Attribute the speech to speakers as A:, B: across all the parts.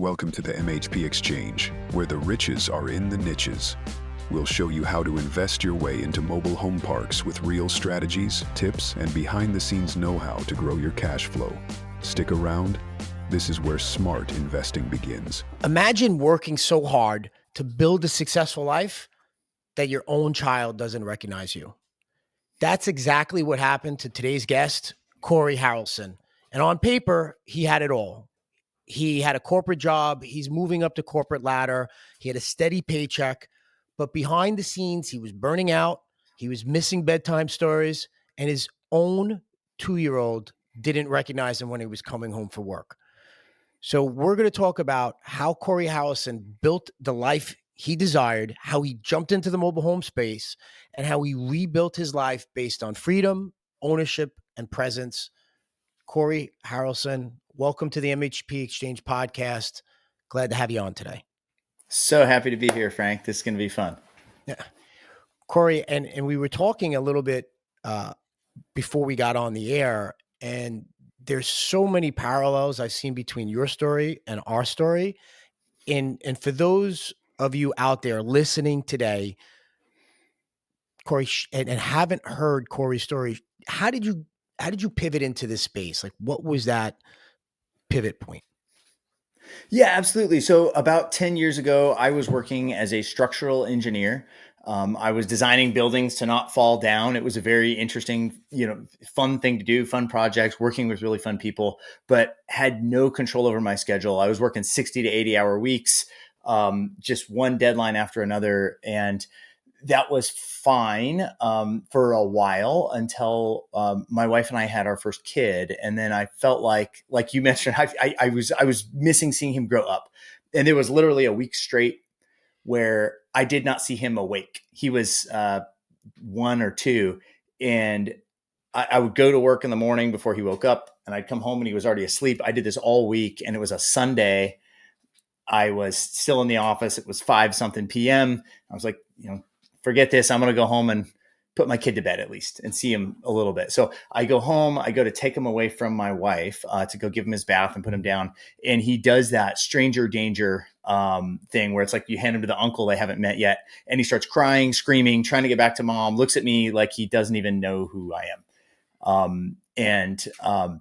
A: Welcome to the MHP Exchange, where the riches are in the niches. We'll show you how to invest your way into mobile home parks with real strategies, tips, and behind-the-scenes know-how to grow your cash flow. Stick around. This is where smart investing begins.
B: Imagine working so hard to build a successful life that your own child doesn't recognize you. That's exactly what happened to today's guest, Cory Harelson. And on paper, he had it all. He had a corporate job. He's moving up the corporate ladder. He had a steady paycheck. But behind the scenes, he was burning out. He was missing bedtime stories. And his own 2-year-old didn't recognize him when he was coming home from work. So we're going to talk about how Cory Harelson built the life he desired, how he jumped into the mobile home space, and how he rebuilt his life based on freedom, ownership, and presence. Cory Harelson, welcome to the MHP Exchange podcast. Glad to have you on today.
C: So happy to be here, Frank. This is going to be fun.
B: Yeah, Cory, and we were talking a little bit before we got on the air, and there's so many parallels I've seen between your story and our story. And for those of you out there listening today, Cory, and haven't heard Cory's story, how did you pivot into this space? Like, what was that pivot point?
C: Yeah, absolutely. So about 10 years ago, I was working as a structural engineer. I was designing buildings to not fall down. It was a very interesting, fun thing to do, fun projects, working with really fun people, but had no control over my schedule. I was working 60 to 80-hour weeks, just one deadline after another. And that was fine for a while until my wife and I had our first kid. And then I felt like you mentioned, I was missing seeing him grow up. And there was literally a week straight where I did not see him awake. He was 1 or 2. And I would go to work in the morning before he woke up, and I'd come home and he was already asleep. I did this all week, and it was a Sunday. I was still in the office. It was 5-something p.m. I was like, forget this. I'm going to go home and put my kid to bed at least and see him a little bit. So I go home, I go to take him away from my wife to go give him his bath and put him down. And he does that stranger danger thing where it's like you hand him to the uncle they haven't met yet. And he starts crying, screaming, trying to get back to mom, looks at me like he doesn't even know who I am.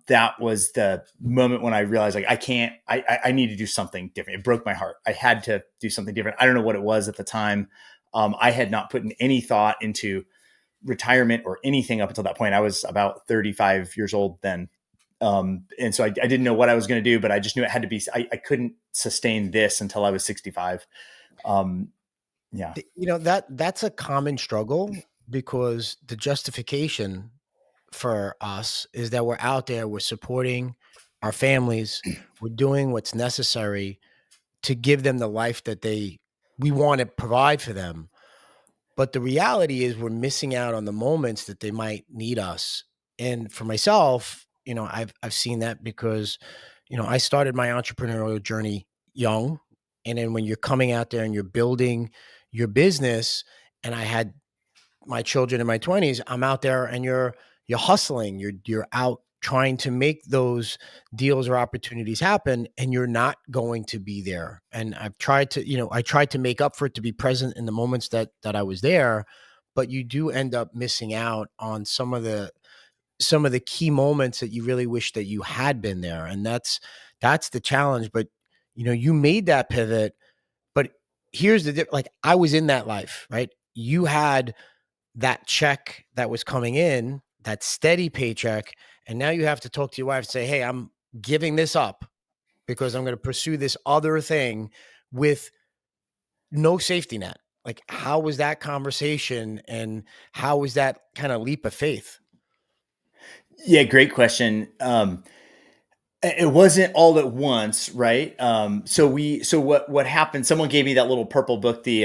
C: That was the moment when I realized I need to do something different. It broke my heart. I had to do something different. I don't know what it was at the time. I had not put in any thought into retirement or anything up until that point. I was about 35 years old then. And so I didn't know what I was going to do, but I just knew it had to be, I couldn't sustain this until I was 65. Yeah.
B: That's a common struggle because the justification for us is that we're out there, we're supporting our families, we're doing what's necessary to give them the life that we want to provide for them. But the reality is we're missing out on the moments that they might need us. And for myself, I've seen that because, I started my entrepreneurial journey young. And then when you're coming out there and you're building your business, and I had my children in my 20s, I'm out there and you're hustling, you're out trying to make those deals or opportunities happen, and you're not going to be there. And I've tried to, make up for it, to be present in the moments that I was there, but you do end up missing out on some of the key moments that you really wish that you had been there. And that's the challenge. But, you made that pivot, but here's I was in that life, right? You had that check that was coming in, that steady paycheck. And now you have to talk to your wife and say, hey, I'm giving this up because I'm going to pursue this other thing with no safety net. Like, how was that conversation, and how was that kind of leap of faith?
C: Yeah. Great question. It wasn't all at once, right? So what happened? Someone gave me that little purple book, the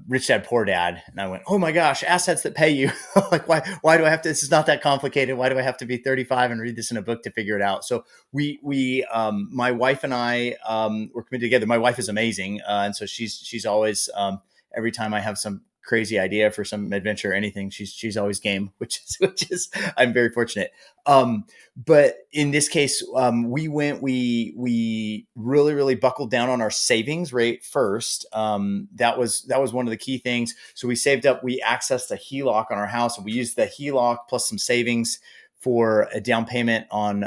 C: Rich Dad Poor Dad, and I went, "Oh my gosh, assets that pay you!" Like, why do I have to? This is not that complicated. Why do I have to be 35 and read this in a book to figure it out? So my wife and I were committed together. My wife is amazing, and so she's always every time I have some crazy idea for some adventure or anything, she's always game, which is I'm very fortunate. But in this case, we really buckled down on our savings rate first. That was one of the key things. So we saved up, we accessed a HELOC on our house, and we used the HELOC plus some savings for a down payment on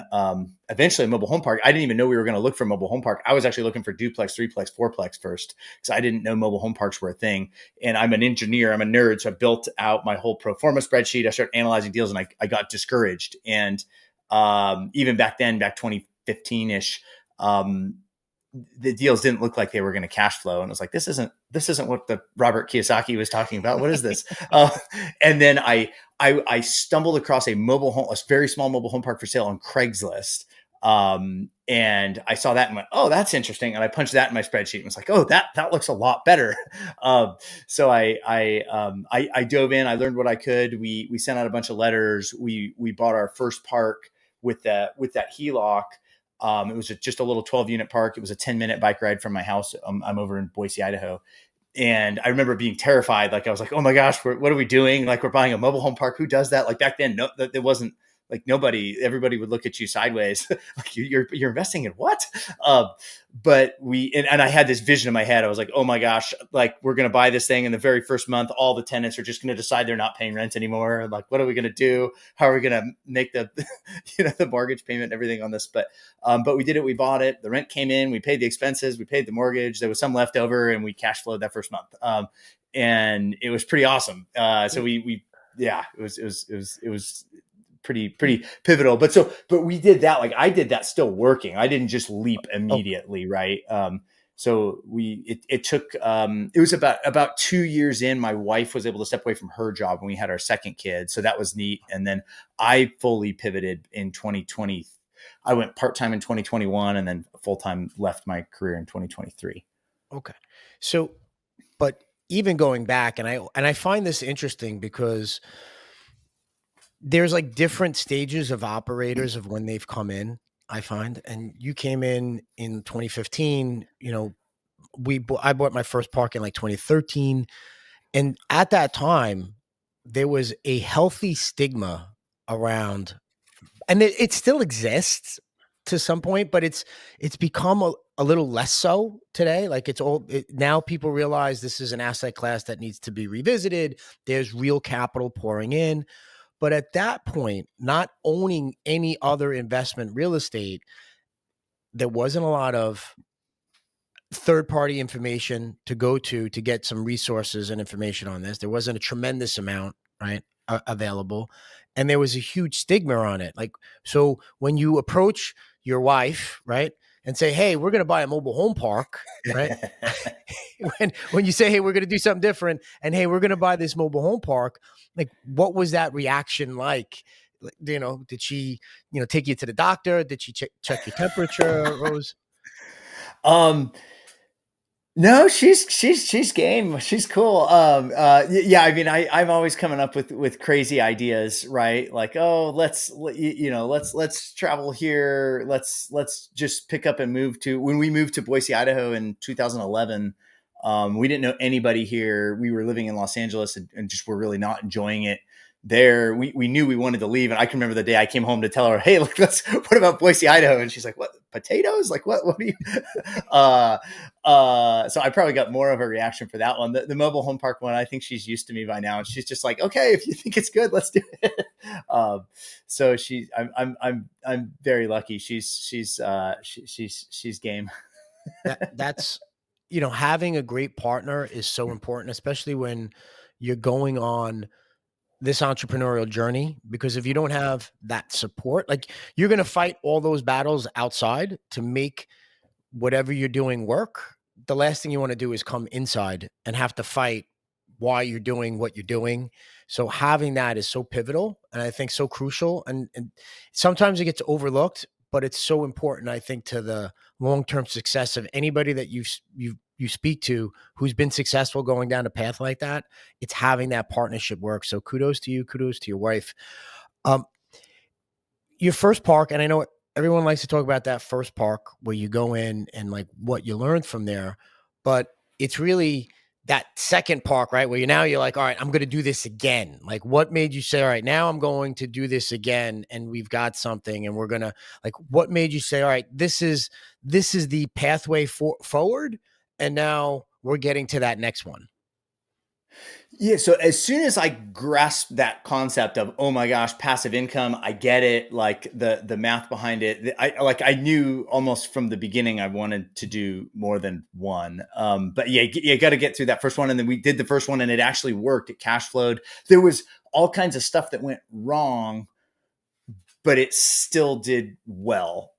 C: eventually a mobile home park. I didn't even know we were going to look for a mobile home park. I was actually looking for duplex, threeplex, fourplex first, because I didn't know mobile home parks were a thing. And I'm an engineer, I'm a nerd. So I built out my whole pro forma spreadsheet. I started analyzing deals, and I got discouraged. And even back then, back 2015-ish, the deals didn't look like they were going to cash flow. And I was like, this isn't what the Robert Kiyosaki was talking about. What is this? And then I stumbled across a very small mobile home park for sale on Craigslist. And I saw that and went, oh, that's interesting. And I punched that in my spreadsheet and was like, oh, that looks a lot better. So I dove in, I learned what I could. We sent out a bunch of letters. We bought our first park with that HELOC. It was just a little 12-unit park. It was a 10-minute bike ride from my house. I'm over in Boise, Idaho. And I remember being terrified. Like, I was like, oh my gosh, what are we doing? Like, we're buying a mobile home park. Who does that? Like, back then, no, there wasn't like everybody would look at you sideways. Like, you're investing in what? But and I had this vision in my head. I was like, oh my gosh, like, we're going to buy this thing. And the very first month, all the tenants are just going to decide they're not paying rent anymore. Like, what are we going to do? How are we going to make the, the mortgage payment and everything on this? But we did it. We bought it. The rent came in, we paid the expenses, we paid the mortgage. There was some left over, and we cash flowed that first month. And it was pretty awesome. So it was pretty pivotal, but we did that. Like, I did that still working. I didn't just leap immediately. Right. So it took, it was about 2 years in, my wife was able to step away from her job when we had our second kid. So that was neat. And then I fully pivoted in 2020. I went part-time in 2021 and then full-time left my career in 2023.
B: Okay. So, but even going back, and I find this interesting because there's like different stages of operators of when they've come in, I find. And you came in 2015, I bought my first park in like 2013. And at that time, there was a healthy stigma around, and it still exists to some point, but it's become a little less so today. Like, now people realize this is an asset class that needs to be revisited. There's real capital pouring in. But at that point, not owning any other investment real estate, there wasn't a lot of third-party information to go to get some resources and information on this. There wasn't a tremendous amount, right, available. And there was a huge stigma on it. Like, so when you approach your wife, right, and say, hey, we're going to buy a mobile home park, right? when you say, hey, we're going to do something different, and hey, we're going to buy this mobile home park, like, what was that reaction like? Did she, take you to the doctor? Did she check your temperature, Rose?
C: No, she's game. She's cool. Yeah, I mean, I'm always coming up with crazy ideas, right? Like, oh, let's travel here. Let's just pick up and when we moved to Boise, Idaho in 2011. We didn't know anybody here. We were living in Los Angeles and just were really not enjoying it there. We knew we wanted to leave. And I can remember the day I came home to tell her, hey, look, what about Boise, Idaho? And she's like, what, potatoes? Like, what do you, so I probably got more of a reaction for that one. The mobile home park one, I think she's used to me by now. And she's just like, okay, if you think it's good, let's do it. So I'm very lucky. She's game.
B: That's, having a great partner is so important, especially when you're going on this entrepreneurial journey, because if you don't have that support, like, you're going to fight all those battles outside to make whatever you're doing work. The last thing you want to do is come inside and have to fight why you're doing what you're doing. So having that is so pivotal, and I think so crucial. And sometimes it gets overlooked, but it's so important, I think, to the long-term success of anybody that you speak to who's been successful going down a path like that. It's having that partnership work. So kudos to you, kudos to your wife. Your first park, and I know everyone likes to talk about that first park where you go in and like what you learned from there, but it's really that second park, right? Where you're like, all right, I'm going to do this again. Like, what made you say, all right, now I'm going to do this again, and we've got something, and we're gonna like, what made you say, all right, this is the pathway forward, and now we're getting to that next one.
C: Yeah. So as soon as I grasped that concept of, oh my gosh, passive income, I get it. Like the math behind it. I knew almost from the beginning I wanted to do more than one. But yeah, you got to get through that first one, and then we did the first one, and it actually worked. It cash flowed. There was all kinds of stuff that went wrong, but it still did well.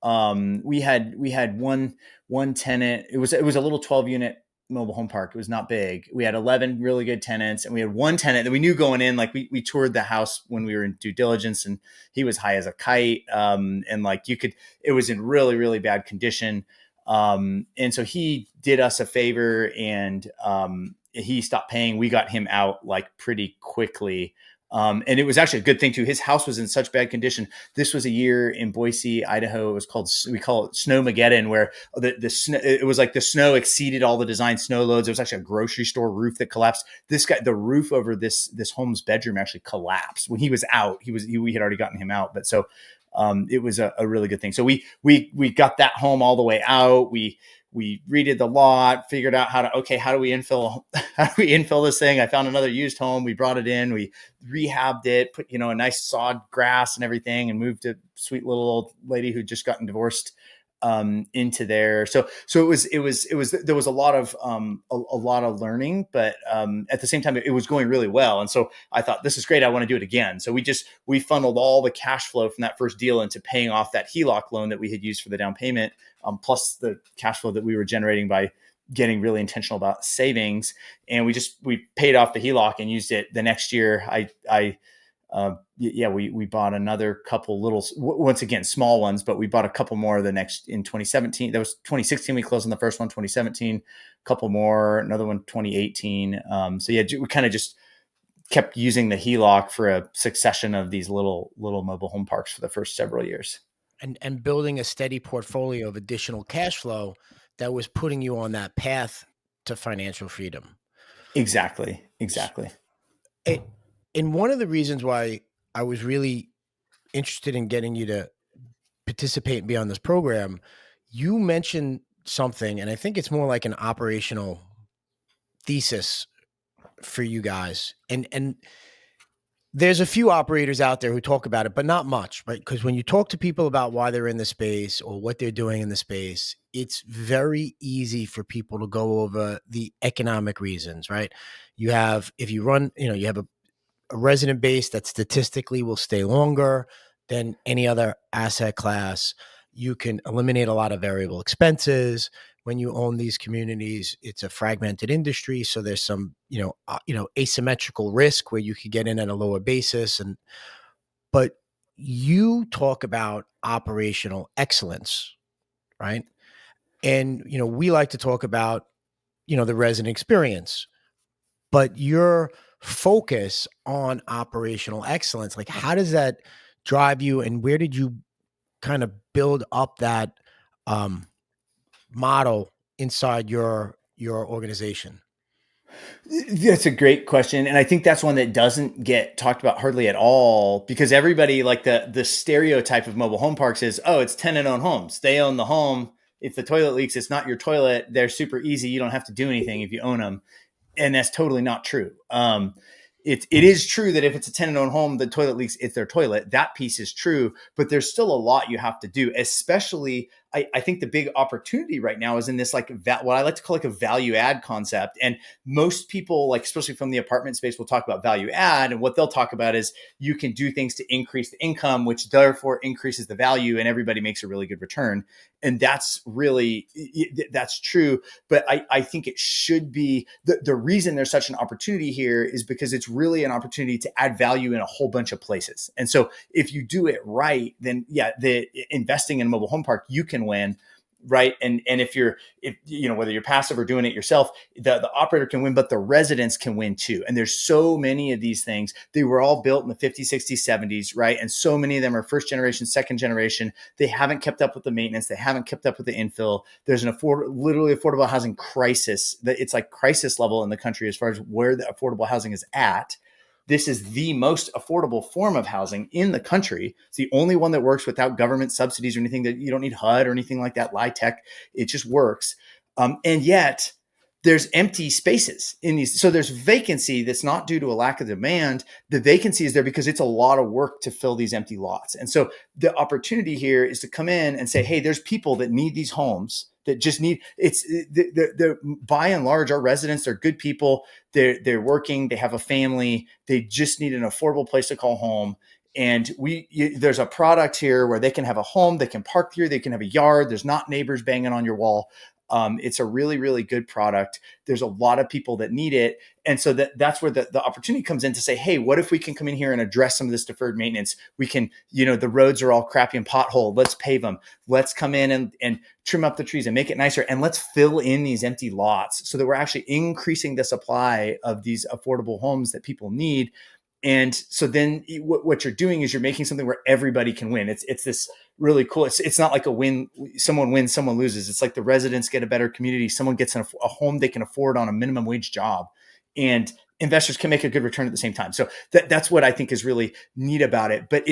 C: We had one tenant. It was a little 12-unit mobile home park. It was not big. We had 11 really good tenants, and we had one tenant that we knew going in. Like we toured the house when we were in due diligence, and he was high as a kite. And like it was in really, really bad condition. And so he did us a favor, and he stopped paying. We got him out like pretty quickly. And it was actually a good thing too. His house was in such bad condition. This was a year in Boise, Idaho. It was we call it Snowmageddon, where the snow, it was like the snow exceeded all the design snow loads. There was actually a grocery store roof that collapsed. The roof over this home's bedroom actually collapsed when he was out. We had already gotten him out, but so it was a really good thing. So we got that home all the way out. We redid the lot, figured out how do we infill this thing? I found another used home. We brought it in, we rehabbed it, put, a nice sod grass and everything, and moved a sweet little old lady who'd just gotten divorced into there. So it was there was a lot of learning, but at the same time it was going really well. And so I thought, this is great. I want to do it again. So we funneled all the cash flow from that first deal into paying off that HELOC loan that we had used for the down payment, plus the cash flow that we were generating by getting really intentional about savings. And we paid off the HELOC and used it the next year. We bought another couple once again, small ones, but we bought a couple more in 2017. That was 2016. We closed on the first one, 2017, a couple more, another one, 2018. We kind of just kept using the HELOC for a succession of these little mobile home parks for the first several years.
B: And building a steady portfolio of additional cash flow that was putting you on that path to financial freedom.
C: Exactly.
B: And one of the reasons why I was really interested in getting you to participate and be on this program, you mentioned something, and I think it's more like an operational thesis for you guys. And there's a few operators out there who talk about it, but not much, right? Because when you talk to people about why they're in the space or what they're doing in the space, it's very easy for people to go over the economic reasons, right? If you run, you have a resident base that statistically will stay longer than any other asset class. You can eliminate a lot of variable expenses. When you own these communities, it's a fragmented industry. So there's some, asymmetrical risk where you could get in at a lower basis. But you talk about operational excellence, right? And, we like to talk about, the resident experience, but your focus on operational excellence, like how does that drive you, and where did you kind of build up that model inside your organization?
C: That's a great question. And I think that's one that doesn't get talked about hardly at all, because everybody, like the stereotype of mobile home parks is, oh, it's tenant owned homes. They own the home. If the toilet leaks, it's not your toilet. They're super easy. You don't have to do anything if you own them. And that's totally not true. It is true that if it's a tenant-owned home, the toilet leaks, it's their toilet. That piece is true, but there's still a lot you have to do. Especially, I think the big opportunity right now is in this what I like to call like a value add concept. And most people, like especially from the apartment space, will talk about value add, and what they'll talk about is you can do things to increase the income, which therefore increases the value, and everybody makes a really good return. And that's true. But I think it should be the reason there's such an opportunity here is because it's really an opportunity to add value in a whole bunch of places. And so if you do it right, then the investing in a mobile home park, you can win. right? And if whether you're passive or doing it yourself, the operator can win, but the residents can win too. And there's so many of these things. They were all built in the 50s, 60s, 70s, right? And so many of them are first generation, second generation. They haven't kept up with the maintenance. They haven't kept up with the infill. There's an literally affordable housing crisis. It's like crisis level in the country as far as where the affordable housing is at. This is the most affordable form of housing in the country. It's the only one that works without government subsidies or anything. That you don't need HUD or anything like that, LIHTC. It just works. And yet there's empty spaces in these. So there's vacancy that's not due to a lack of demand. The vacancy is there because it's a lot of work to fill these empty lots. And so the opportunity here is to come in and say, hey, there's people that need these homes, that just need, they're by and large, our residents, they're good people. They're working, they have a family, they just need an affordable place to call home. And there's a product here where they can have a home, they can park here, they can have a yard. There's not neighbors banging on your wall. It's a really, really good product. There's a lot of people that need it. And so that's where the opportunity comes in to say, hey, what if we can come in here and address some of this deferred maintenance? We can, the roads are all crappy and potholed. Let's pave them. Let's come in and trim up the trees and make it nicer. And let's fill in these empty lots so that we're actually increasing the supply of these affordable homes that people need. And so then what you're doing is you're making something where everybody can win. It's this really cool. It's not like a win. Someone wins, someone loses. It's like the residents get a better community. Someone gets a home they can afford on a minimum wage job, and investors can make a good return at the same time. So that's what I think is really neat about it. But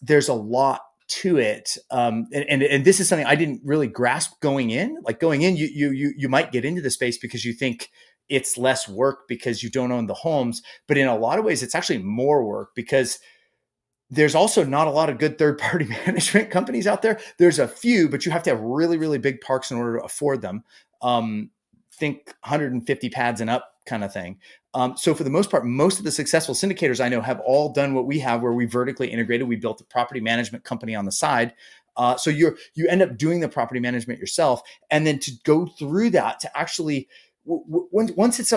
C: there's a lot to it. And this is something I didn't really grasp going in. Like going in, you might get into the space because you think it's less work because you don't own the homes. But in a lot of ways, it's actually more work because there's also not a lot of good third-party management companies out there. There's a few, but you have to have really, really big parks in order to afford them. Think 150 pads and up kind of thing. So for the most part, most of the successful syndicators I know have all done what we have, where we vertically integrated. We built a property management company on the side. So you end up doing the property management yourself. And then to go through that to actually, once it's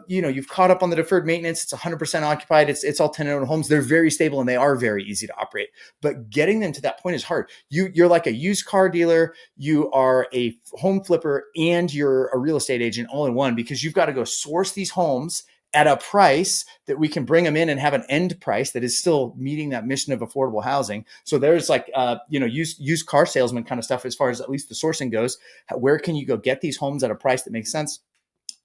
C: you've caught up on the deferred maintenance, it's 100% occupied, it's all tenant-owned homes. They're very stable and they are very easy to operate. But getting them to that point is hard. You're like a used car dealer, you are a home flipper, and you're a real estate agent all in one, because you've got to go source these homes at a price that we can bring them in and have an end price that is still meeting that mission of affordable housing. So there's like, used car salesman kind of stuff as far as at least the sourcing goes. Where can you go get these homes at a price that makes sense?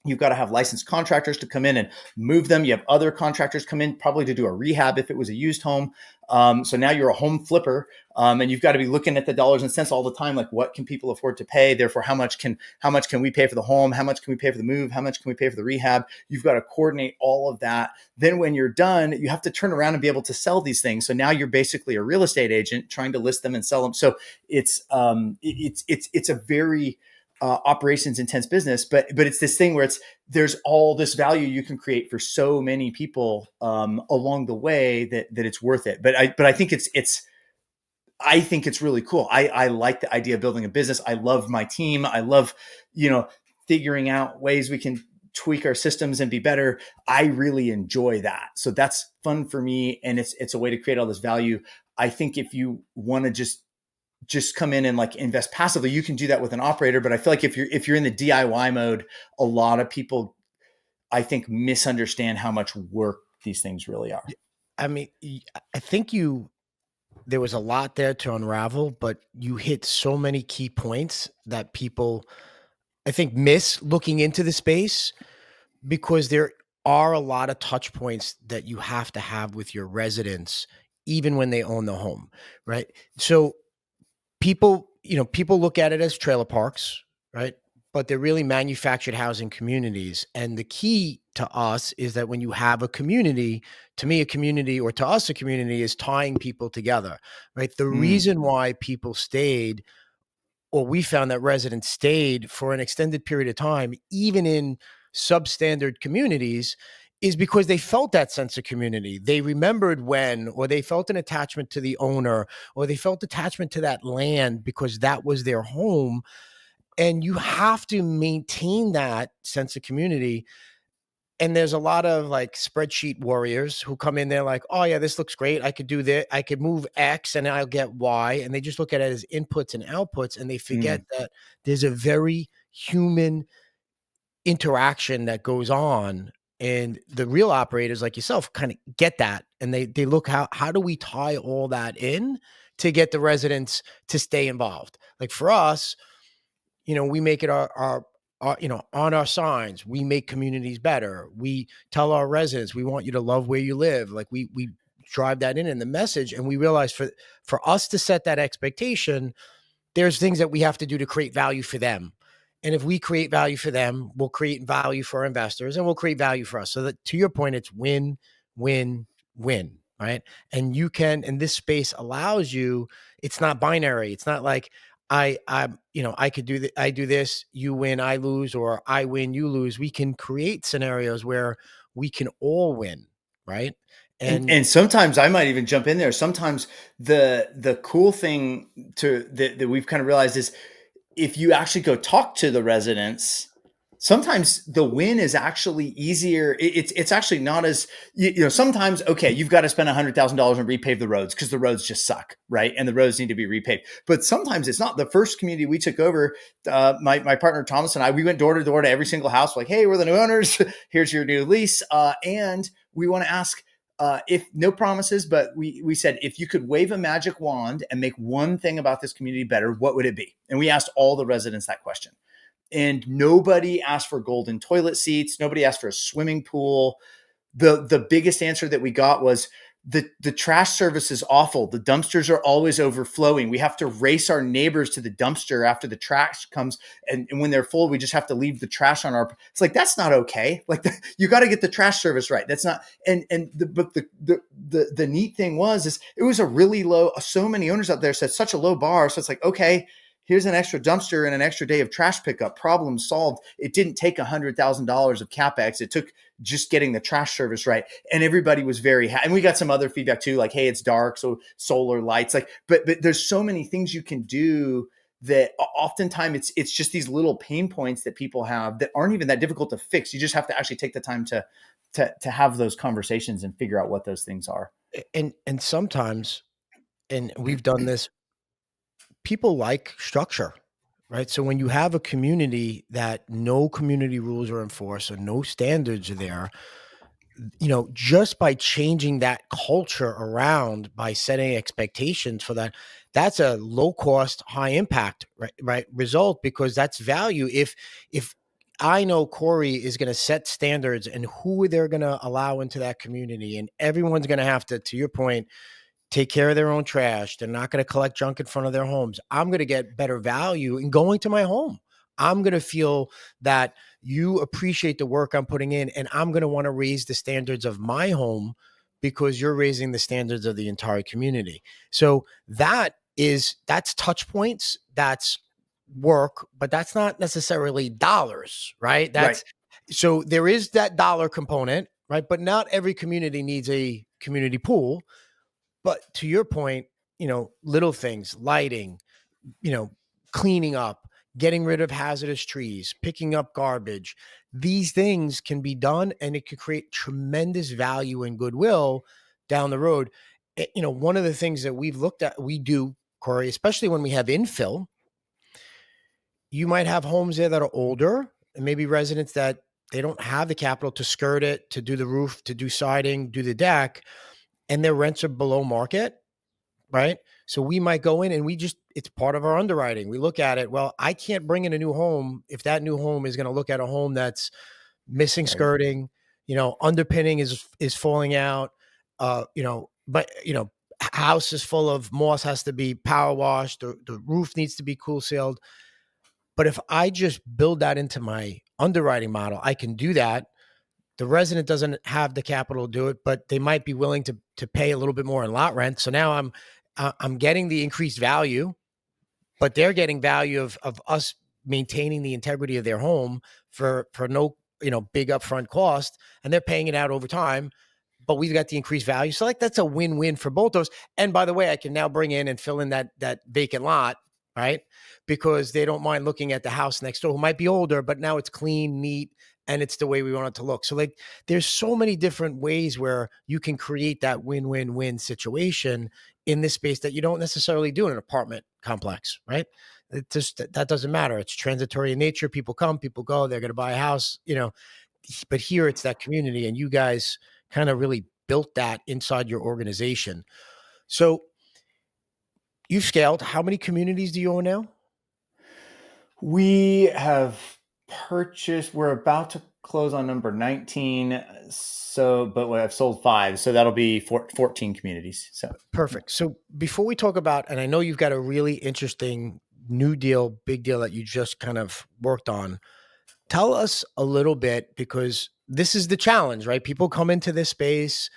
C: You've got to have licensed contractors to come in and move them. You have other contractors come in probably to do a rehab if it was a used home. So now you're a home flipper, and you've got to be looking at the dollars and cents all the time. Like, what can people afford to pay? Therefore, how much can we pay for the home? How much can we pay for the move? How much can we pay for the rehab? You've got to coordinate all of that. Then when you're done, you have to turn around and be able to sell these things. So now you're basically a real estate agent trying to list them and sell them. So it's a very operations intense business, but it's this thing where there's all this value you can create for so many people along the way that it's worth it. But I think I think it's really cool. I like the idea of building a business. I love my team. I love, figuring out ways we can tweak our systems and be better. I really enjoy that. So that's fun for me. And it's a way to create all this value. I think if you want to just come in and like invest passively, you can do that with an operator. But I feel like if you're in the DIY mode, a lot of people, I think, misunderstand how much work these things really are.
B: I mean, I think there was a lot there to unravel, but you hit so many key points that people, I think, miss looking into the space, because there are a lot of touch points that you have to have with your residents, even when they own the home, right? So people look at it as trailer parks, right? But they're really manufactured housing communities. And the key to us is that when you have a community, to me, a community, or to us, a community is tying people together, right? The reason why people stayed, or we found that residents stayed for an extended period of time, even in substandard communities, is because they felt that sense of community. They remembered when, or they felt an attachment to the owner, or they felt attachment to that land because that was their home. And you have to maintain that sense of community. And there's a lot of like spreadsheet warriors who come in there like, oh yeah, this looks great. I could do that. I could move X and I'll get Y. And they just look at it as inputs and outputs. And they forget that there's a very human interaction that goes on. And the real operators like yourself kind of get that. And they look, how do we tie all that in to get the residents to stay involved? Like for us, we make it our on our signs, we make communities better. We tell our residents, we want you to love where you live. Like we drive that in the message. And we realize for us to set that expectation, there's things that we have to do to create value for them. And if we create value for them, we'll create value for our investors and we'll create value for us. So that, to your point, it's win, win, win, right? And this space allows you, it's not binary. It's not like I could do I do this, you win, I lose, or I win, you lose. We can create scenarios where we can all win, right?
C: And sometimes I might even jump in there. Sometimes the cool thing that we've kind of realized is if you actually go talk to the residents, sometimes the win is actually easier. It's actually not as, sometimes, okay, you've got to spend $100,000 and repave the roads because the roads just suck, right? And the roads need to be repaved. But sometimes it's not. The first community we took over, my partner Thomas and I, we went door to door to every single house, like, hey, we're the new owners. Here's your new lease. And we want to ask, if no promises, but we said, if you could wave a magic wand and make one thing about this community better, what would it be? And we asked all the residents that question. And nobody asked for golden toilet seats. Nobody asked for a swimming pool. The biggest answer that we got was the trash service is awful. The dumpsters are always overflowing. We have to race our neighbors to the dumpster after the trash comes. And when they're full, we just have to leave the trash on it's like, that's not okay. Like you got to get the trash service right. That's not, but the neat thing is it was a really low, so many owners out there set such a low bar. So it's like, okay, here's an extra dumpster and an extra day of trash pickup. Problem solved. It didn't take $100,000 of CapEx. It took just getting the trash service right. And everybody was very happy. And we got some other feedback too, like, hey, it's dark, so solar lights. Like, but there's so many things you can do that oftentimes it's just these little pain points that people have that aren't even that difficult to fix. You just have to actually take the time to have those conversations and figure out what those things are.
B: And sometimes, and we've done this, people like structure, right? So when you have a community that no community rules are enforced or no standards are there, just by changing that culture around, by setting expectations for that, that's a low cost, high impact, right result, because that's value. If I know Cory is going to set standards and who they're going to allow into that community, and everyone's going to have to your point, take care of their own trash. They're not going to collect junk in front of their homes. I'm going to get better value in going to my home. I'm going to feel that you appreciate the work I'm putting in, and I'm going to want to raise the standards of my home because you're raising the standards of the entire community. So that's touch points, that's work, but that's not necessarily dollars, right? So there is that dollar component, right? But not every community needs a community pool. But to your point, little things, lighting, cleaning up, getting rid of hazardous trees, picking up garbage, these things can be done, and it can create tremendous value and goodwill down the road. One of the things that we do, Cory, especially when we have infill, you might have homes there that are older and maybe residents that they don't have the capital to skirt it, to do the roof, to do siding, do the deck, and their rents are below market, right? So we might go in and it's part of our underwriting. We look at it. Well, I can't bring in a new home if that new home is going to look at a home that's missing skirting, underpinning is falling out, house is full of moss, has to be power washed, the roof needs to be cool sealed. But if I just build that into my underwriting model, I can do that. The resident doesn't have the capital to do it, but they might be willing to pay a little bit more in lot rent. So now I'm getting the increased value, but they're getting value of us maintaining the integrity of their home for no big upfront cost, and they're paying it out over time. But we've got the increased value, so that's a win-win for both those. And by the way, I can now bring in and fill in that vacant lot, right? Because they don't mind looking at the house next door, who might be older, but now it's clean, neat, and it's the way we want it to look. So like there's so many different ways where you can create that win-win-win situation in this space that you don't necessarily do in an apartment complex, right? It just that doesn't matter. It's transitory in nature. People come, people go, they're going to buy a house, but here it's that community, and you guys kind of really built that inside your organization. So you've scaled. How many communities do you own now?
C: We have we're about to close on number 19. So, but I've sold 5. So that'll be 14 communities. So
B: Perfect. So before we talk about, and I know you've got a really interesting new deal, big deal that you just kind of worked on. Tell us a little bit, because this is the challenge, right? People come into this space.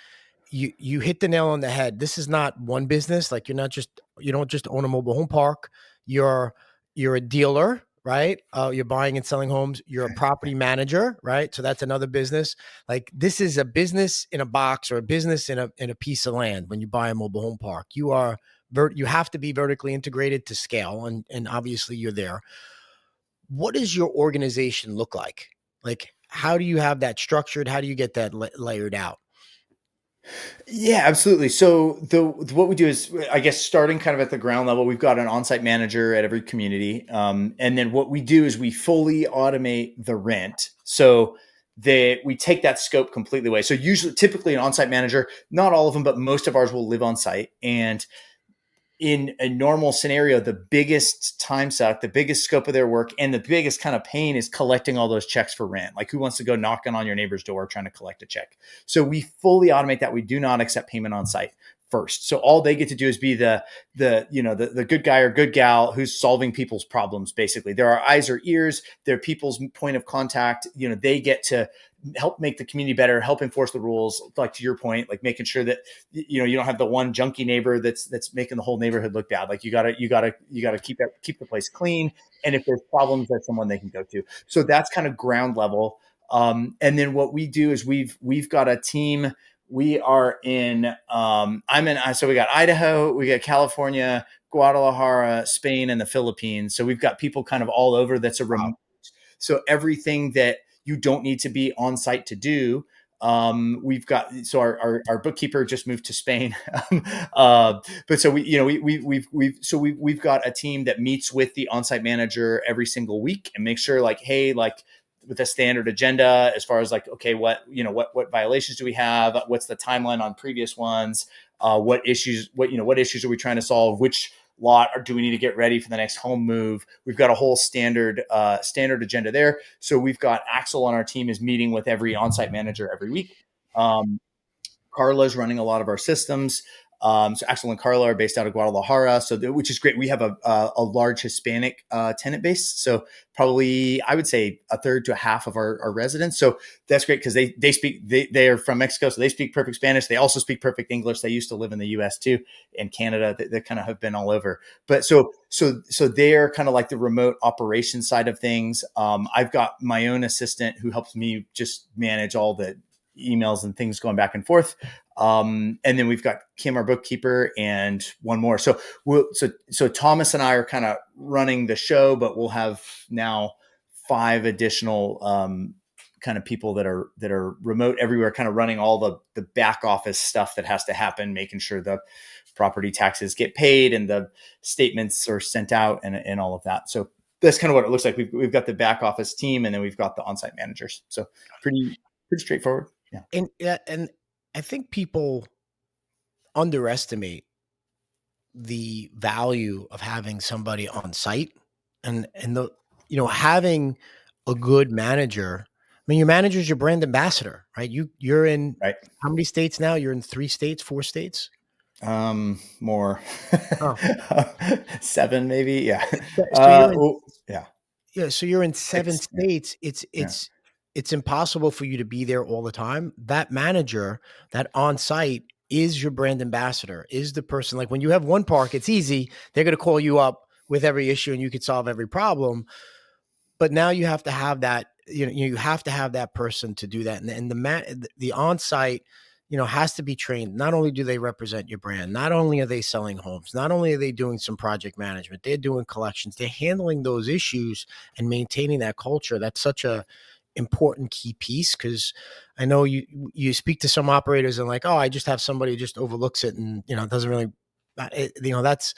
B: You hit the nail on the head. This is not one business. Like you don't just own a mobile home park. You're a dealer, right? You're buying and selling homes. You're a property manager, right? So that's another business. Like this is a business in a box, or a business in a piece of land. When you buy a mobile home park, you have to be vertically integrated to scale, and obviously you're there. What does your organization look like? Like, how do you have that structured? How do you get that layered out?
C: yeah, absolutely. So what we do is, I guess, starting kind of at the ground level, we've got an on-site manager at every community, and then what we do is we fully automate the rent. So we take that scope completely away. So typically, an on-site manager, not all of them, but most of ours will live on site. And in a normal scenario, the biggest time suck, the biggest scope of their work, and the biggest kind of pain is collecting all those checks for rent. Like, who wants to go knocking on your neighbor's door trying to collect a check? So we fully automate that. We do not accept payment on site first. So all they get to do is be the good guy or good gal who's solving people's problems. Basically, there are eyes or ears. They're people's point of contact. They get to help make the community better, help enforce the rules. Like, to your point, like making sure that you don't have the one junky neighbor that's making the whole neighborhood look bad. Like, you gotta keep the place clean. And if there's problems, there's someone they can go to. So that's kind of ground level. And then what we do is we've got a team. We are in, so we got Idaho, we got California, Guadalajara, Spain, and the Philippines. So we've got people kind of all over. That's a remote. So everything that you don't need to be on site to do. We've got, so our bookkeeper just moved to Spain. But so we've got a team that meets with the on-site manager every single week and make sure, like, hey, like, with a standard agenda as far as like, okay, what violations do we have? What's the timeline on previous ones? What issues are we trying to solve? Which lot do we need to get ready for the next home move? We've got a whole standard agenda there. So we've got Axel on our team is meeting with every on-site manager every week. Carla's running a lot of our systems. So Axel and Carla are based out of Guadalajara, which is great. We have a large Hispanic tenant base, so probably I would say a third to a half of our residents. So that's great because they are from Mexico, so they speak perfect Spanish. They also speak perfect English. They used to live in the U.S. too, and Canada. They kind of have been all over. But so they're kind of like the remote operations side of things. I've got my own assistant who helps me just manage all the emails and things going back and forth. And then we've got Kim, our bookkeeper, and one more. So Thomas and I are kind of running the show, but we'll have now 5 additional kind of people that are remote everywhere, kind of running all the back office stuff that has to happen, making sure the property taxes get paid and the statements are sent out and all of that. So that's kind of what it looks like. We've got the back office team, and then we've got the on-site managers. So pretty straightforward. Yeah.
B: And I think people underestimate the value of having somebody on site, and having a good manager. I mean, your manager is your brand ambassador, right? You're in
C: right.
B: How many states now? You're in 3 states, 4 states?
C: More. 7 maybe. Yeah.
B: So you're in 7 states. It's impossible for you to be there all the time. That manager, that on-site, is your brand ambassador, is the person. Like, when you have one park, it's easy. They're going to call you up with every issue and you could solve every problem. But now you have to have that, you have to have that person to do that. And the on-site, has to be trained. Not only do they represent your brand, not only are they selling homes, not only are they doing some project management, they're doing collections, they're handling those issues and maintaining that culture. That's such a important key piece, because I know you speak to some operators and like, oh, I just have somebody who just overlooks it and doesn't really, that's,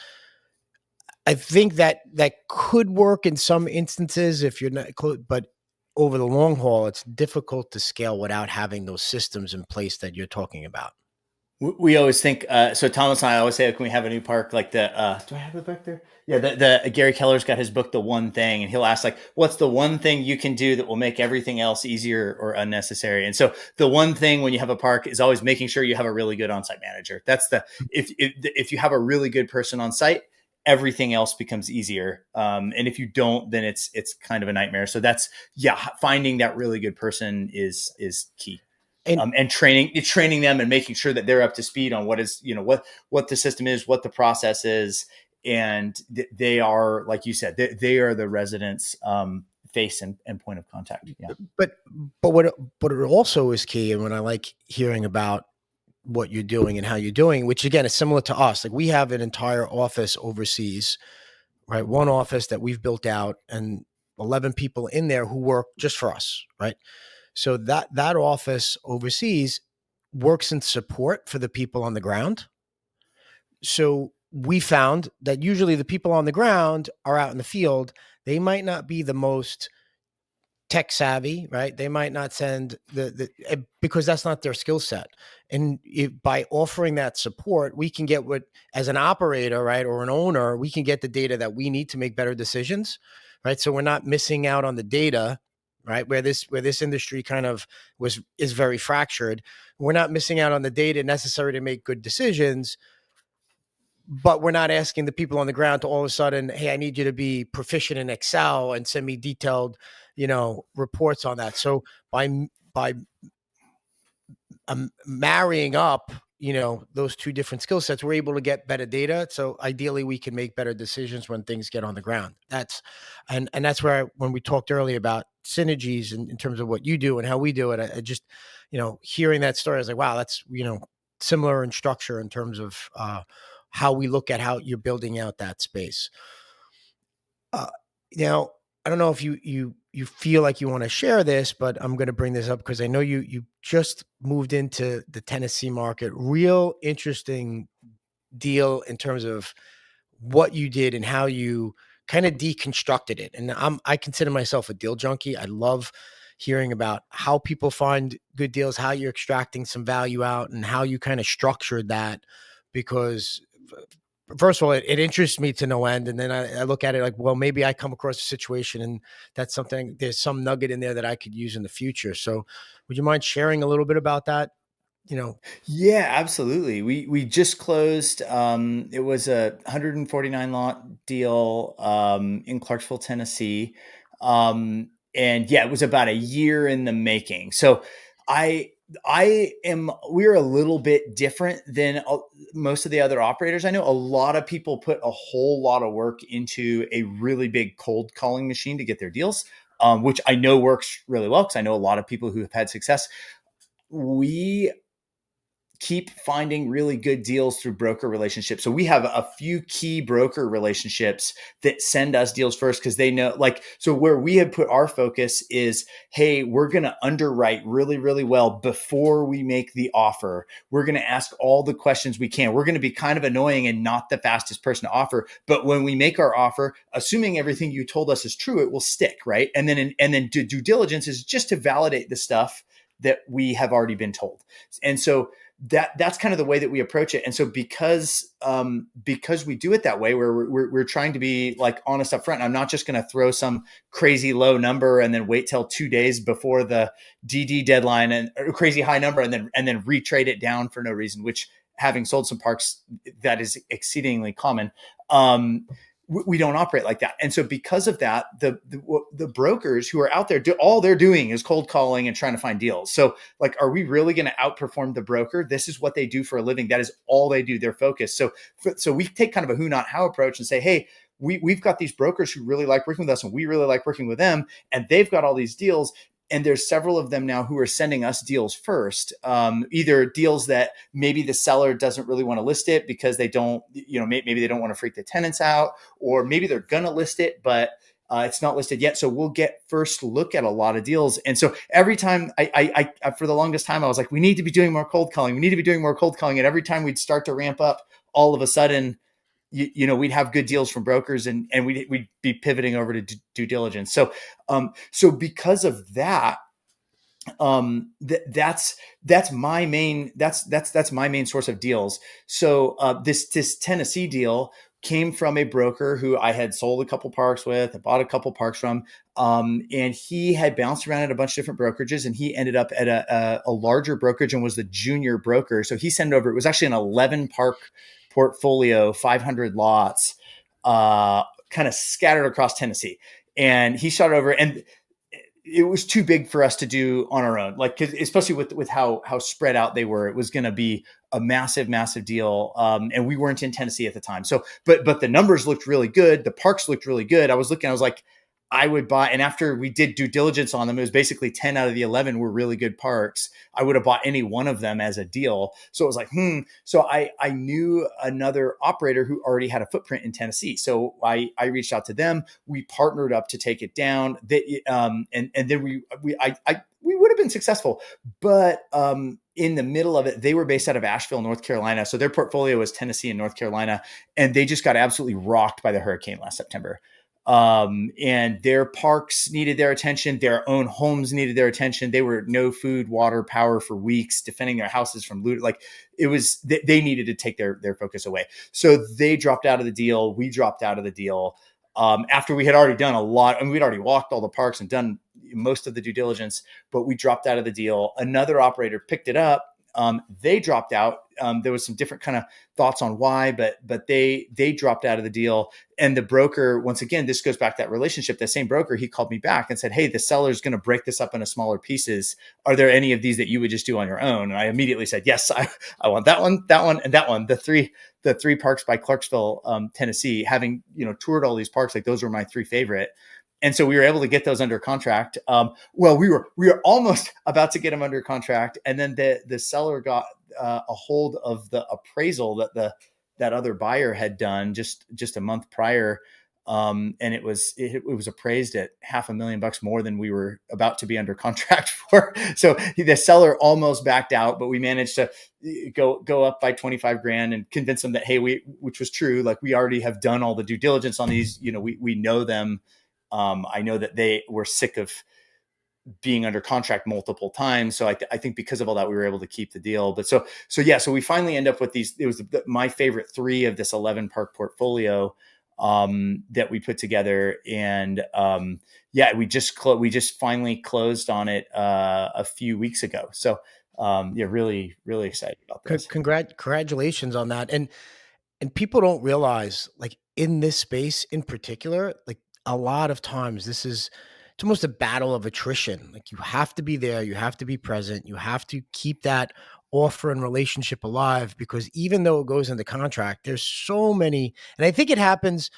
B: I think that could work in some instances if you're not, but over the long haul, it's difficult to scale without having those systems in place that you're talking about.
C: We always think, so Thomas and I always say, can we have a new park like the, do I have the book there? Yeah, the Gary Keller's got his book, The One Thing, and he'll ask like, what's the one thing you can do that will make everything else easier or unnecessary? And so the one thing when you have a park is always making sure you have a really good on-site manager. That's if you have a really good person on site, everything else becomes easier. And if you don't, then it's kind of a nightmare. So that's, finding that really good person is key. And training them and making sure that they're up to speed on what is, what the system is, what the process is. And they are, like you said, they are the residents' face and point of contact. Yeah.
B: But what it also is key, and when I like hearing about what you're doing and how you're doing, which again is similar to us, like we have an entire office overseas, right? One office that we've built out and 11 people in there who work just for us, right? So that office overseas works in support for the people on the ground. So we found that usually the people on the ground are out in the field. They might not be the most tech savvy, right? They might not send because that's not their skill set. And by offering that support, we can get as an operator, right, or an owner, we can get the data that we need to make better decisions, right? So we're not missing out on the data, right? Where this industry kind of is very fractured. We're not missing out on the data necessary to make good decisions, but we're not asking the people on the ground to all of a sudden, hey, I need you to be proficient in Excel and send me detailed, reports on that. So by marrying up, those two different skill sets, we're able to get better data. So ideally we can make better decisions when things get on the ground. That's where when we talked earlier about synergies in terms of what you do and how we do it, I just, hearing that story, I was like, wow, that's, similar in structure in terms of how we look at how you're building out that space. Now, I don't know if you feel like you want to share this, but I'm going to bring this up because I know you just moved into the Tennessee market. Real interesting deal in terms of what you did and how you kind of deconstructed it. And I consider myself a deal junkie. I love hearing about how people find good deals, how you're extracting some value out, and how you kind of structured that. Because first of all, it interests me to no end. And then I look at it like, well, maybe I come across a situation and that's something, there's some nugget in there that I could use in the future. So would you mind sharing a little bit about that?
C: Yeah, absolutely. We just closed, it was a 149 lot deal, in Clarksville, Tennessee. And yeah, it was about a year in the making. So we're a little bit different than most of the other operators. I know a lot of people put a whole lot of work into a really big cold calling machine to get their deals, which I know works really well because I know a lot of people who have had success. We keep finding really good deals through broker relationships. So we have a few key broker relationships that send us deals first because they know, so where we have put our focus is, hey, we're going to underwrite really, really well before we make the offer. We're going to ask all the questions we can. We're going to be kind of annoying and not the fastest person to offer. But when we make our offer, assuming everything you told us is true, it will stick, right? And then due diligence is just to validate the stuff that we have already been told. And so that's kind of the way that we approach it. And so because we do it that way, where we're trying to be like honest up front, I'm not just going to throw some crazy low number and then wait till 2 days before the DD deadline and a crazy high number and then retrade it down for no reason, which, having sold some parks, that is exceedingly common. We don't operate like that. And so because of that, the brokers who are out there, all they're doing is cold calling and trying to find deals. So like, are we really going to outperform the broker? This is what they do for a living. That is all they do. They're focused. So we take kind of a who, not how approach and say, hey, we've got these brokers who really like working with us and we really like working with them. And they've got all these deals. And there's several of them now who are sending us deals first, either deals that maybe the seller doesn't really want to list it because they don't, maybe they don't want to freak the tenants out, or maybe they're going to list it, but It's not listed yet. So we'll get first look at a lot of deals. And so every time I for the longest time, I was like, we need to be doing more cold calling. We need to be doing more cold calling. And every time we'd start to ramp up, all of a sudden, we'd have good deals from brokers, and we'd be pivoting over to due diligence. So because of that, that's my main source of deals. So this Tennessee deal came from a broker who I had sold a couple parks with, I bought a couple parks from, and he had bounced around at a bunch of different brokerages, and he ended up at a larger brokerage and was the junior broker. So he sent over, it was actually an 11 park portfolio, 500 lots, kind of scattered across Tennessee. And he shot over, and it was too big for us to do on our own. Like, especially with how spread out they were, it was going to be a massive deal. And we weren't in Tennessee at the time. So, but the numbers looked really good. The parks looked really good. I was like, I would buy. And after we did due diligence on them, it was basically 10 out of the 11 were really good parks. I would have bought any one of them as a deal. So it was like, So I knew another operator who already had a footprint in Tennessee. So I reached out to them. We partnered up to take it down. And then we would have been successful, but in the middle of it, they were based out of Asheville, North Carolina. So their portfolio was Tennessee and North Carolina, and they just got absolutely rocked by the hurricane last September. And their parks needed their attention. Their own homes needed their attention. They were no food, water, power for weeks, defending their houses from loot. Like, it was, they needed to take their focus away. So they dropped out of the deal. We dropped out of the deal. After we had already done a lot, and we'd already walked all the parks and done most of the due diligence, but we dropped out of the deal. Another operator picked it up. They dropped out. There was some different kind of thoughts on why, but they dropped out of the deal. And the broker, once again, this goes back to that relationship. The same broker, he called me back and said, "Hey, the seller's going to break this up into smaller pieces. Are there any of these that you would just do on your own?" And I immediately said, "Yes, I want that one, and that one." The three parks by Clarksville, Tennessee, having toured all these parks, like, those were my three favorite. And so we were able to get those under contract. Well, we were almost about to get them under contract, and then the seller got a hold of the appraisal that other buyer had done just a month prior, and it was appraised at $500,000 more than we were about to be under contract for. So the seller almost backed out, but we managed to go up by 25 grand and convince them that, hey, which was true. Like, we already have done all the due diligence on these. We know them. I know that they were sick of being under contract multiple times. So I think because of all that, we were able to keep the deal. But so we finally end up with these. It was my favorite three of this 11 park portfolio that we put together. And we just finally closed on it a few weeks ago. So really, really excited about this.
B: Congratulations on that. And people don't realize, like, in this space in particular, like, a lot of times it's almost a battle of attrition. Like, you have to be there, you have to be present, you have to keep that offer and relationship alive, because even though it goes into contract, there's so many, and I think it happens,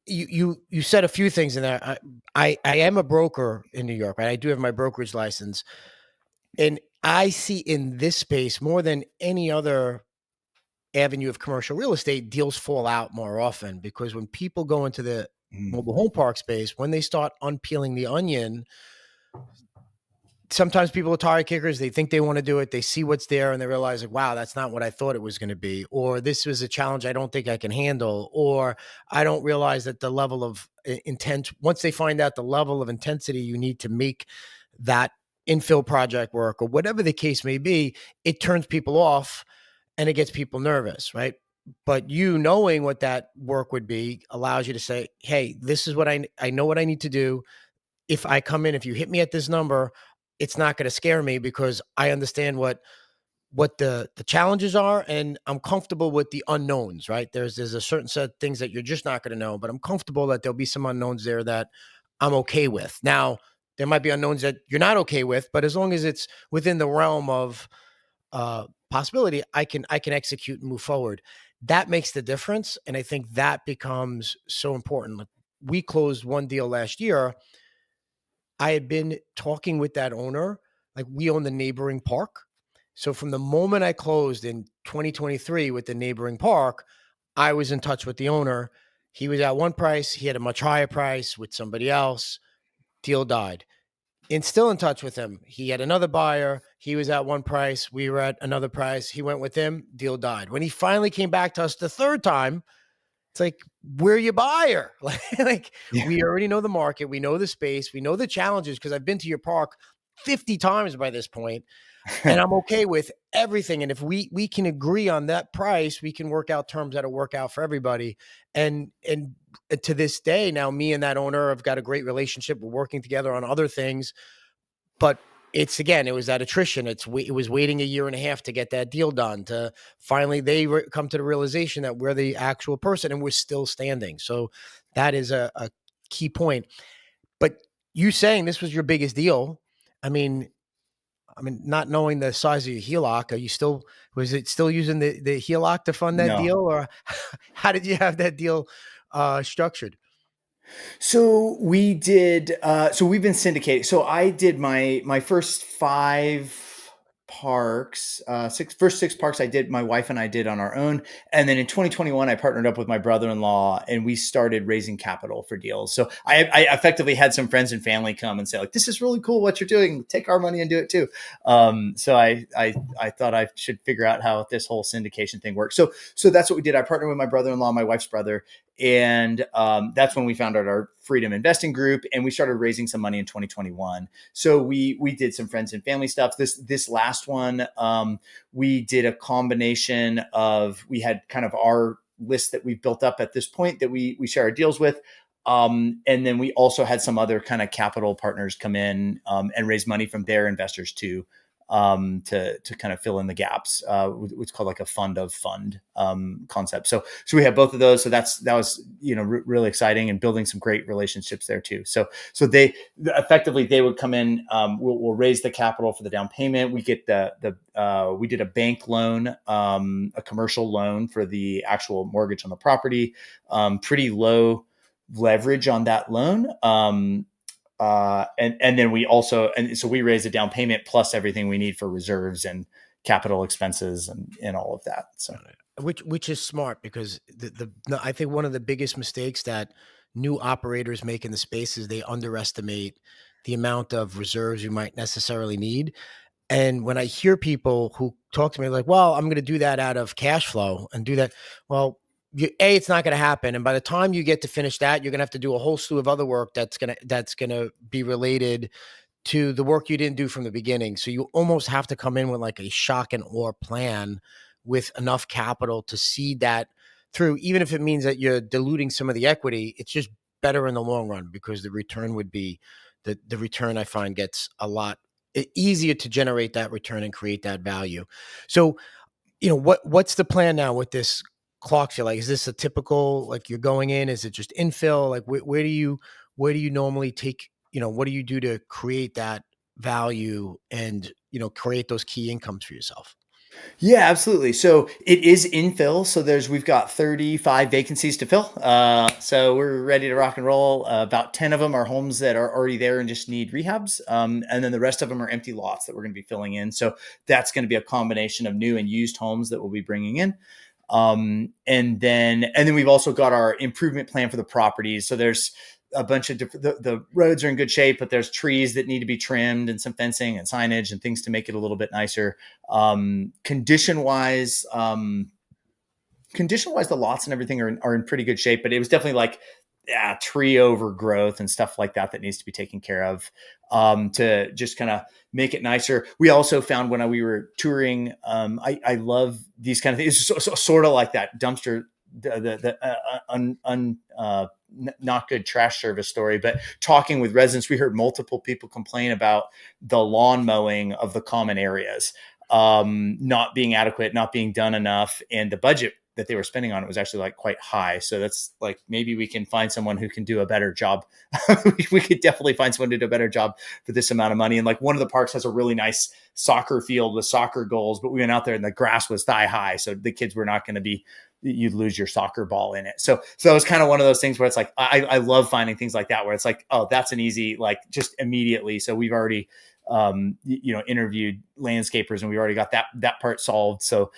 B: you said a few things in there. I am a broker in New York, right? I do have my brokerage license, and I see in this space more than any other avenue of commercial real estate, deals fall out more often, because when people go into the mobile home park space, when they start unpeeling the onion, sometimes people are tire kickers. They think they want to do it. They see what's there and they realize, like, wow, that's not what I thought it was going to be. Or this was a challenge I don't think I can handle. Or I don't realize that the level of intent, once they find out the level of intensity you need to make that infill project work, or whatever the case may be, it turns people off and it gets people nervous, right? But knowing what that work would be allows you to say, hey, this is what I know what I need to do. If I come in, if you hit me at this number, it's not going to scare me, because I understand what the challenges are, and I'm comfortable with the unknowns, right? There's a certain set of things that you're just not going to know, but I'm comfortable that there'll be some unknowns there that I'm okay with. Now, there might be unknowns that you're not okay with, but as long as it's within the realm of possibility, I can execute and move forward. That makes the difference. And I think that becomes so important. Like, we closed one deal last year. I had been talking with that owner, like, we own the neighboring park. So from the moment I closed in 2023 with the neighboring park, I was in touch with the owner. He was at one price. He had a much higher price with somebody else. Deal died. And still in touch with him. He had another buyer. He was at one price. We were at another price. He went with him. Deal died. When he finally came back to us the third time, it's like, we're your buyer. Like
C: Yeah.
B: we already know the market. We know the space. We know the challenges because I've been to your park 50 times by this point, and I'm okay with everything. And if we can agree on that price, we can work out terms that'll work out for everybody. And to this day, now me and that owner have got a great relationship. We're working together on other things, but it's again, it was that attrition. It was waiting a year and a half to get that deal done. To finally, they come to the realization that we're the actual person, and we're still standing. So that is a key point. But you saying this was your biggest deal, I mean, not knowing the size of your HELOC, was it still using the HELOC to fund that
C: No.
B: deal, or how did you have that deal structured?
C: So we did. So we've been syndicated. So I did my first 5 parks, first 6 parks. I did. My wife and I did on our own, and then in 2021, I partnered up with my brother-in-law, and we started raising capital for deals. So I effectively had some friends and family come and say, like, "This is really cool what you're doing. Take our money and do it too." So I thought I should figure out how this whole syndication thing works. So that's what we did. I partnered with my brother-in-law, my wife's brother. And that's when we founded our Freedom Investing Group, and we started raising some money in 2021. So we did some friends and family stuff. This last one, we did a combination of, we had kind of our list that we've built up at this point that we share our deals with. And then we also had some other kind of capital partners come in and raise money from their investors too. To kind of fill in the gaps, what's called like a fund of fund concept. So we have both of those. So that was really exciting, and building some great relationships there too. So they effectively, they would come in. We'll raise the capital for the down payment. We get we did a bank loan, a commercial loan for the actual mortgage on the property. Pretty low leverage on that loan. And then we also, and so we raise a down payment plus everything we need for reserves and capital expenses and all of that. So,
B: which is smart, because I think one of the biggest mistakes that new operators make in the space is they underestimate the amount of reserves you might necessarily need. And when I hear people who talk to me like, well, I'm going to do that out of cash flow and do that. Well, it's not going to happen. And by the time you get to finish that, you're going to have to do a whole slew of other work that's going to be related to the work you didn't do from the beginning. So you almost have to come in with like a shock and awe plan with enough capital to seed that through, even if it means that you're diluting some of the equity. It's just better in the long run, because the return would be the return, I find, gets a lot easier to generate that return and create that value. So, what's the plan now with this Clarksville? Like, is this a typical, like, you're going in? Is it just infill? Like, where do you normally take, what do you do to create that value and, create those key incomes for yourself?
C: yeah, absolutely. So it is infill. So we've got 35 vacancies to fill. So we're ready to rock and roll. About 10 of them are homes that are already there and just need rehabs. And then the rest of them are empty lots that we're going to be filling in. So that's going to be a combination of new and used homes that we'll be bringing in. And then we've also got our improvement plan for the properties. So there's a bunch of different, the roads are in good shape, but there's trees that need to be trimmed and some fencing and signage and things to make it a little bit nicer. Condition wise, the lots and everything are in pretty good shape, but it was definitely like, tree overgrowth and stuff like that needs to be taken care of, to just kind of make it nicer. We also found when we were touring, I love these kind of things. It's sort of like that dumpster, not good trash service story, but talking with residents, we heard multiple people complain about the lawn mowing of the common areas, not being adequate, not being done enough. And the budget that they were spending on it was actually like quite high. So that's like, maybe we can find someone who can do a better job. We could definitely find someone to do a better job for this amount of money. And like, one of the parks has a really nice soccer field with soccer goals, but we went out there and the grass was thigh high. So the kids were not going to be, you'd lose your soccer ball in it. So it was kind of one of those things where it's like, I love finding things like that, where it's like, oh, that's an easy, like, just immediately. So we've already, interviewed landscapers and we already got that part solved. So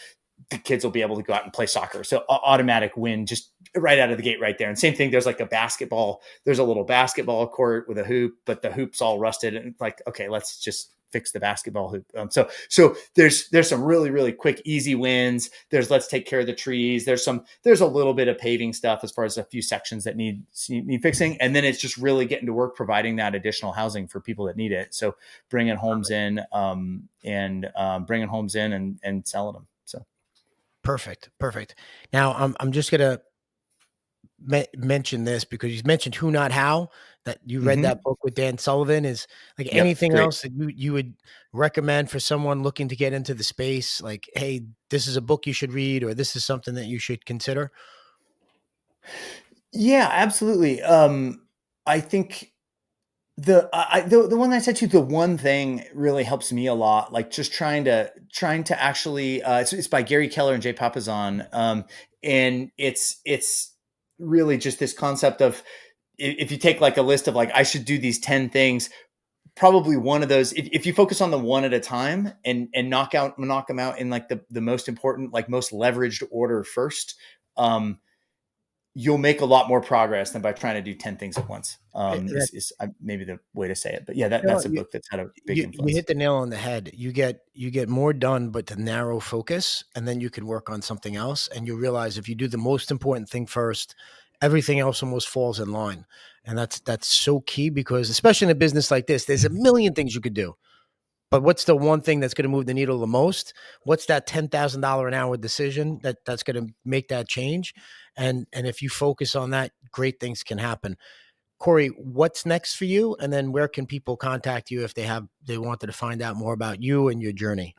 C: the kids will be able to go out and play soccer. So automatic win just right out of the gate right there. And same thing, there's like there's a little basketball court with a hoop, but the hoop's all rusted. And like, okay, let's just fix the basketball hoop. So there's some really, really quick, easy wins. Let's take care of the trees. There's a little bit of paving stuff as far as a few sections that need fixing. And then it's just really getting to work providing that additional housing for people that need it. So bringing homes in and selling them. So.
B: Perfect. Now I'm just going to mention this because you mentioned Who Not How, that you read that book with Dan Sullivan. Is like anything else that you would recommend for someone looking to get into the space? Like, hey, this is a book you should read, or this is something that you should consider.
C: Yeah, absolutely. I think the one I said to you, the one thing really helps me a lot, like just trying to actually, it's by Gary Keller and Jay Papasan. And it's really just this concept of, if you take like a list of like, I should do these 10 things, probably one of those, if you focus on the one at a time and knock them out in like the most important, like most leveraged order first, you'll make a lot more progress than by trying to do 10 things at once. Is maybe the way to say it, but yeah, that's a book that's had a big influence.
B: You hit the nail on the head. You get more done, but to narrow focus, and then you can work on something else. And you realize if you do the most important thing first, everything else almost falls in line. And that's so key, because especially in a business like this, there's a million things you could do. But what's the one thing that's going to move the needle the most? What's that $10,000 an hour decision that's going to make that change? And if you focus on that, great things can happen. Cory, what's next for you? And then where can people contact you if they wanted to find out more about you and your journey?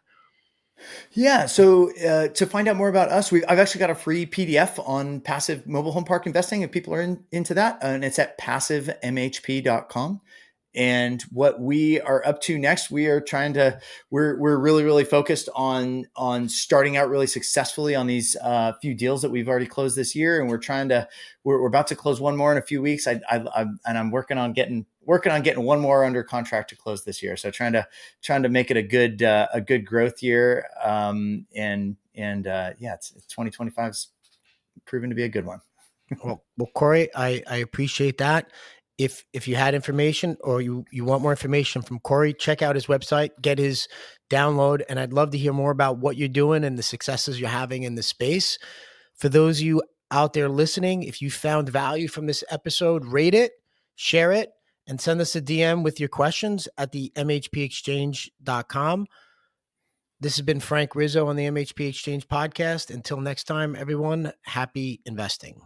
C: Yeah. So to find out more about us, I've actually got a free PDF on passive mobile home park investing if people are into that. And it's at passivemhp.com. And what we are up to next, we're really, really focused on starting out really successfully on these few deals that we've already closed this year. And we're about to close one more in a few weeks. I'm working on getting one more under contract to close this year. So trying to make it a good growth year. Yeah, it's 2025 is proven to be a good one.
B: Well, Cory, I appreciate that. If you had information, or you want more information from Cory, check out his website, get his download. And I'd love to hear more about what you're doing and the successes you're having in the space. For those of you out there listening, if you found value from this episode, rate it, share it, and send us a DM with your questions at the mhpexchange.com. This has been Frank Rizzo on the MHP Exchange podcast. Until next time, everyone, happy investing.